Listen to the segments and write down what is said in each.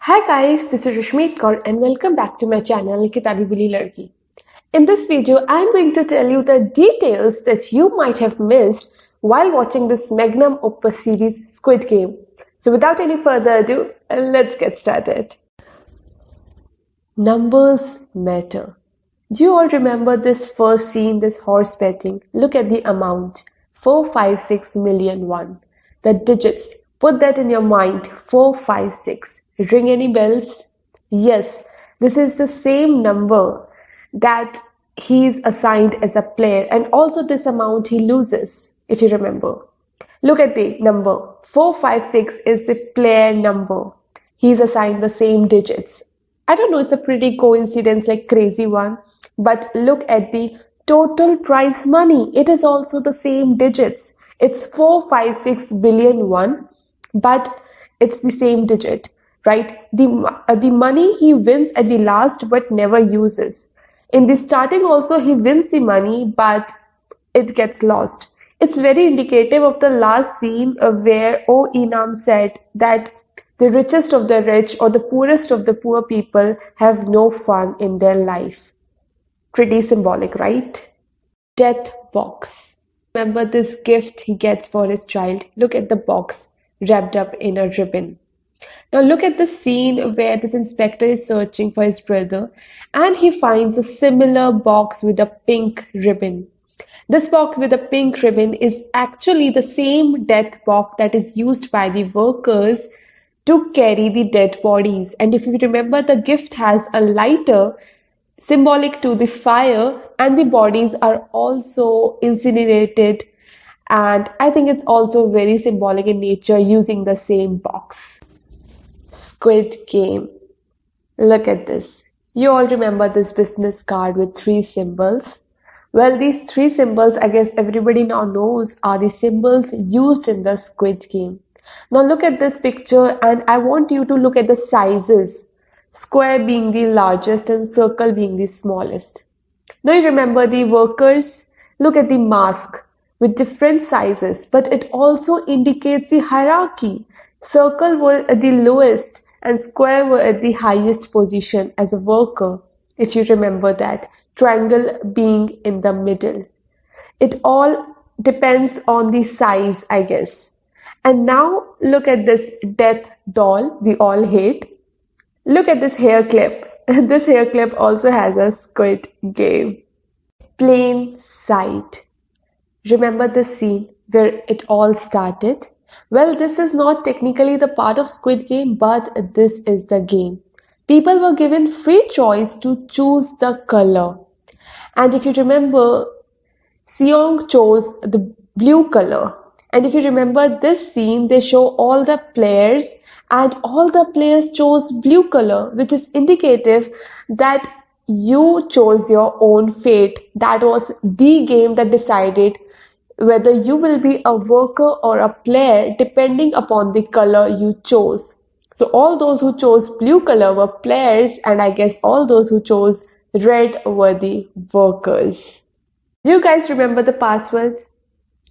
Hi guys, this is Rashmeet Kaur and welcome back to my channel Kitabi Buli Ladki. In this video, I'm going to tell you the details that you might have missed while watching this magnum opus series Squid Game. So without any further ado, let's get started. Numbers matter. Do you all remember this first scene, this horse betting? Look at the amount, 456 million won. The digits, put that in your mind, 456. Ring any bells? Yes, this is the same number that he's assigned as a player, and also this amount he loses, if you remember. Look at the number, 456 is the player number. He's assigned the same digits. I don't know, it's a pretty coincidence, like crazy one. But look at the total prize money. It is also the same digits. It's 456 billion won, but it's the same digit, right? The money he wins at the last but never uses. In the starting also he wins the money, but it gets lost. It's very indicative of the last scene where Enam said that the richest of the rich or the poorest of the poor people have no fun in their life. Pretty symbolic, right? Death box. Remember this gift he gets for his child? Look at the box wrapped up in a ribbon. Now look at the scene where this inspector is searching for his brother and he finds a similar box with a pink ribbon. This box with a pink ribbon is actually the same death box that is used by the workers to carry the dead bodies. And if you remember, the gift has a lighter symbolic to the fire, and the bodies are also incinerated. And I think it's also very symbolic in nature using the same box. Squid Game. Look at this. You all remember this business card with 3 symbols? Well, these 3 symbols, I guess everybody now knows, are the symbols used in the Squid Game. Now look at this picture and I want you to look at the sizes. Square being the largest and circle being the smallest. Now you remember the workers? Look at the mask with different sizes, but it also indicates the hierarchy. Circle were at the lowest and square were at the highest position as a worker, if you remember that. Triangle being in the middle. It all depends on the size, I guess. And now look at this death doll we all hate. Look at this hair clip. This hair clip also has a Squid Game. Plain sight. Remember the scene where it all started? Well, this is not technically the part of Squid Game, but this is the game. People were given free choice to choose the color. And if you remember, Seong chose the blue color. And if you remember this scene, they show all the players and all the players chose blue color, which is indicative that you chose your own fate. That was the game that decided whether you will be a worker or a player depending upon the color you chose. So all those who chose blue color were players, and I guess all those who chose red were the workers. Do you guys remember the passwords?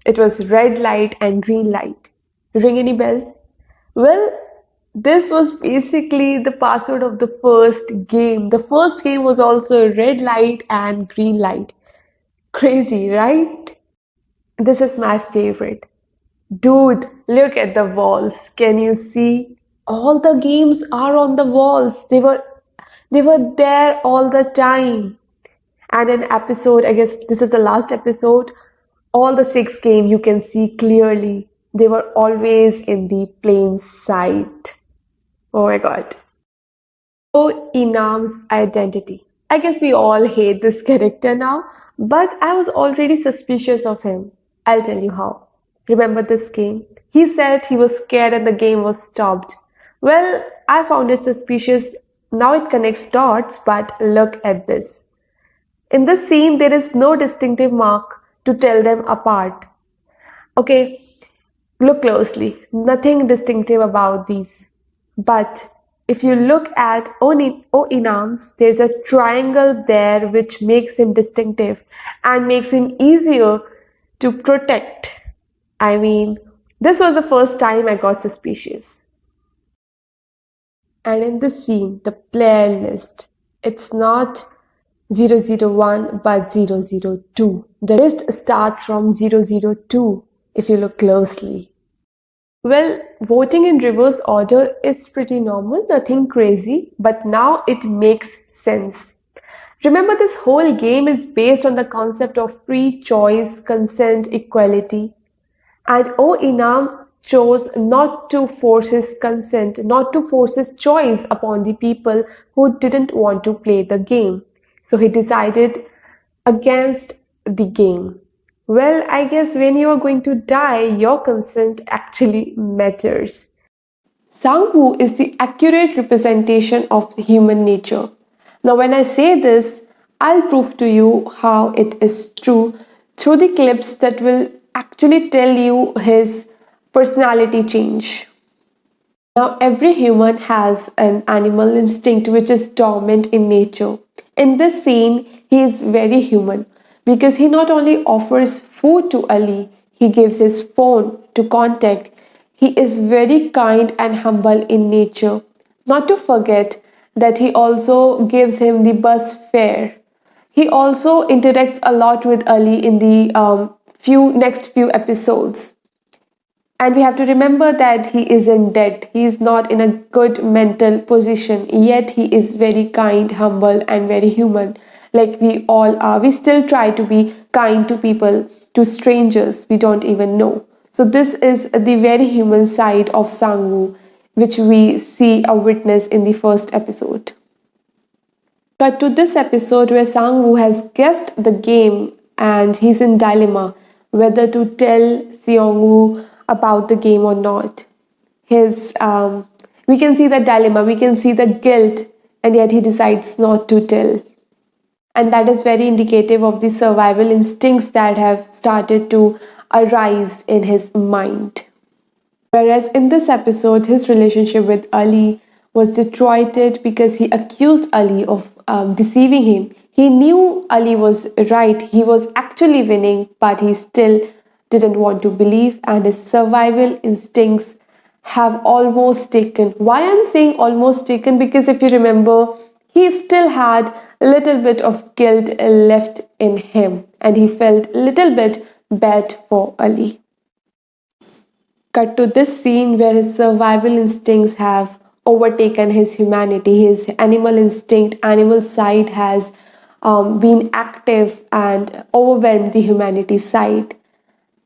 It was red light and green light. Ring any bell? Well, this was basically the password of the first game. The first game was also red light and green light. Crazy, right? This is my favorite. Dude, look at the walls. Can you see? All the games are on the walls. They were there all the time. And an episode, I guess this is the last episode, all the 6 games you can see clearly. They were always in the plain sight. Oh my god. Oh, Enam's identity. I guess we all hate this character now, but I was already suspicious of him. I'll tell you how. Remember this game? He said he was scared and the game was stopped. Well, I found it suspicious. Now it connects dots, but look at this. In this scene, there is no distinctive mark to tell them apart. Okay, look closely. Nothing distinctive about these. But if you look at Enam's, there's a triangle there which makes him distinctive and makes him easier to protect. I mean, this was the first time I got suspicious. And in this scene, the player list, it's not 001 but 002. The list starts from 002 if you look closely. Well, voting in reverse order is pretty normal, nothing crazy, but now it makes sense. Remember, this whole game is based on the concept of free choice, consent, equality. And Enam chose not to force his consent, not to force his choice upon the people who didn't want to play the game. So he decided against the game. Well, I guess when you are going to die, your consent actually matters. Sangwoo is the accurate representation of human nature. Now, when I say this, I'll prove to you how it is true through the clips that will actually tell you his personality change. Now, every human has an animal instinct which is dormant in nature. In this scene, he is very human because he not only offers food to Ali, he gives his phone to contact. He is very kind and humble in nature. Not to forget that he also gives him the bus fare. He also interacts a lot with Ali in the few episodes. And we have to remember that he isn't dead. He is not in a good mental position. Yet he is very kind, humble, and very human. Like we all are. We still try to be kind to people, to strangers we don't even know. So, this is the very human side of Sangwoo, which we see a witness in the first episode. Cut to this episode where Sangwoo has guessed the game and he's in dilemma whether to tell Seongwoo about the game or not. We can see the dilemma, we can see the guilt, and yet he decides not to tell. And that is very indicative of the survival instincts that have started to arise in his mind. Whereas in this episode, his relationship with Ali was deteriorated because he accused Ali of deceiving him. He knew Ali was right, he was actually winning, but he still didn't want to believe, and his survival instincts have almost taken. Why I'm saying almost taken? Because if you remember, he still had a little bit of guilt left in him, and he felt a little bit bad for Ali. Cut to this scene where his survival instincts have overtaken his humanity. His animal instinct, animal side has been active and overwhelmed the humanity side,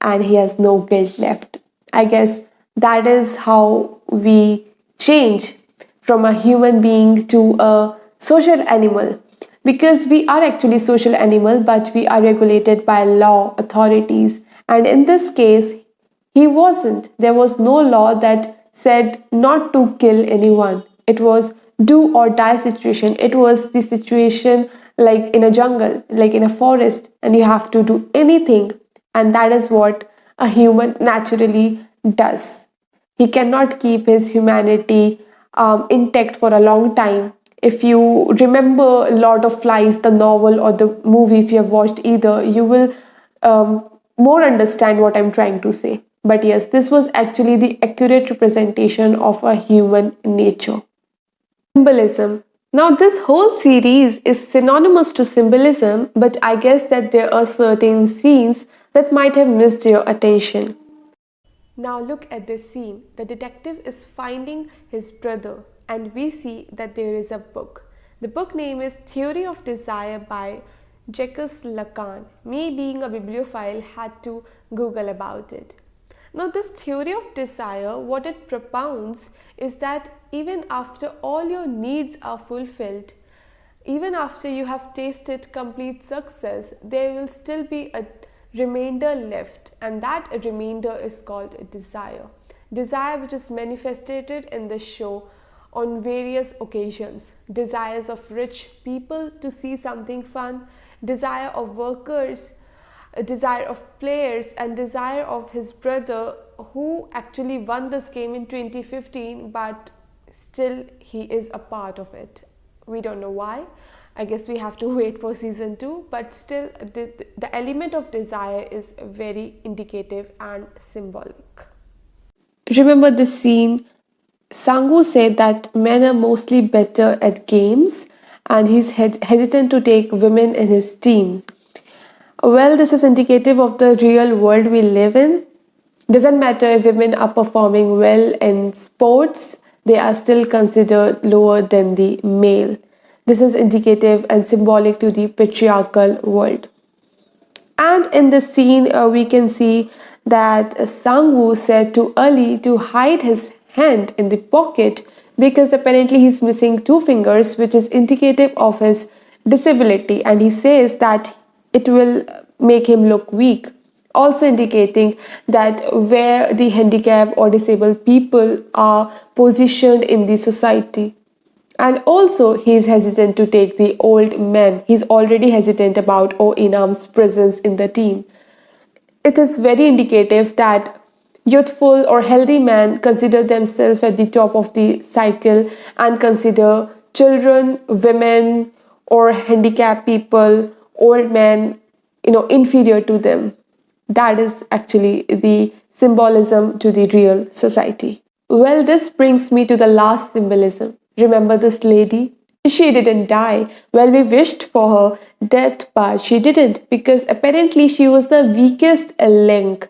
and he has no guilt left. I guess that is how we change from a human being to a social animal, because we are actually social animal, but we are regulated by law authorities, and in this case he wasn't. There was no law that said not to kill anyone. It was do or die situation. It was the situation like in a jungle, like in a forest, and you have to do anything. And that is what a human naturally does. He cannot keep his humanity intact for a long time. If you remember Lord of Flies, the novel or the movie, if you have watched either, you will more understand what I'm trying to say. But yes, this was actually the accurate representation of a human nature. Symbolism. Now, this whole series is synonymous to symbolism, but I guess that there are certain scenes that might have missed your attention. Now, look at this scene. The detective is finding his brother, and we see that there is a book. The book name is Theory of Desire by Jacques Lacan. Me, being a bibliophile, had to Google about it. Now, this theory of desire, what it propounds is that even after all your needs are fulfilled, even after you have tasted complete success, there will still be a remainder left, and that remainder is called desire. Desire which is manifested in the show on various occasions. Desires of rich people to see something fun, desire of workers, a desire of players, and desire of his brother who actually won this game in 2015, but still he is a part of it. We don't know why. I guess we have to wait for season 2, but still the element of desire is very indicative and symbolic. Remember the scene, Sangu said that men are mostly better at games and he's hesitant to take women in his team. Well, this is indicative of the real world we live in. Doesn't matter if women are performing well in sports, they are still considered lower than the male. This is indicative and symbolic to the patriarchal world. And in this scene, we can see that Sangwoo said to Ali to hide his hand in the pocket because apparently he's missing two fingers, which is indicative of his disability. And he says that it will make him look weak, also indicating that where the handicapped or disabled people are positioned in the society. And also, he's hesitant to take the old man. He's already hesitant about Enam's presence in the team. It is very indicative that youthful or healthy men consider themselves at the top of the cycle and consider children, women, or handicapped people, old men, inferior to them. That is actually the symbolism to the real society. Well, this brings me to the last symbolism. Remember this lady? She didn't die. Well, we wished for her death, but she didn't because apparently she was the weakest link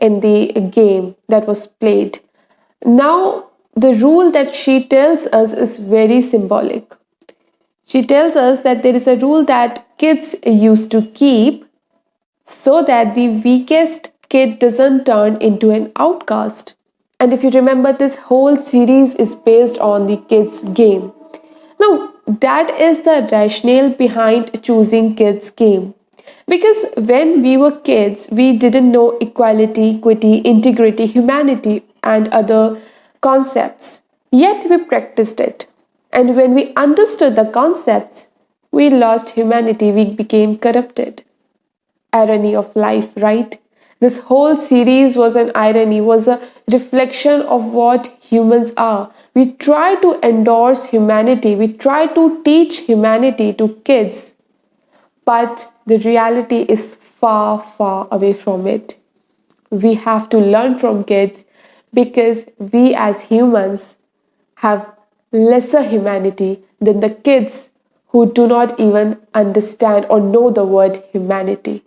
in the game that was played. Now, the rule that she tells us is very symbolic. She tells us that there is a rule that kids used to keep so that the weakest kid doesn't turn into an outcast. And if you remember, this whole series is based on the kids' game. Now, that is the rationale behind choosing kids' game. Because when we were kids, we didn't know equality, equity, integrity, humanity, and other concepts. Yet we practiced it. And when we understood the concepts, we lost humanity, we became corrupted. Irony of life, right? This whole series was an irony, was a reflection of what humans are. We try to endorse humanity, we try to teach humanity to kids, but the reality is far, far away from it. We have to learn from kids because we as humans have lesser humanity than the kids who do not even understand or know the word humanity.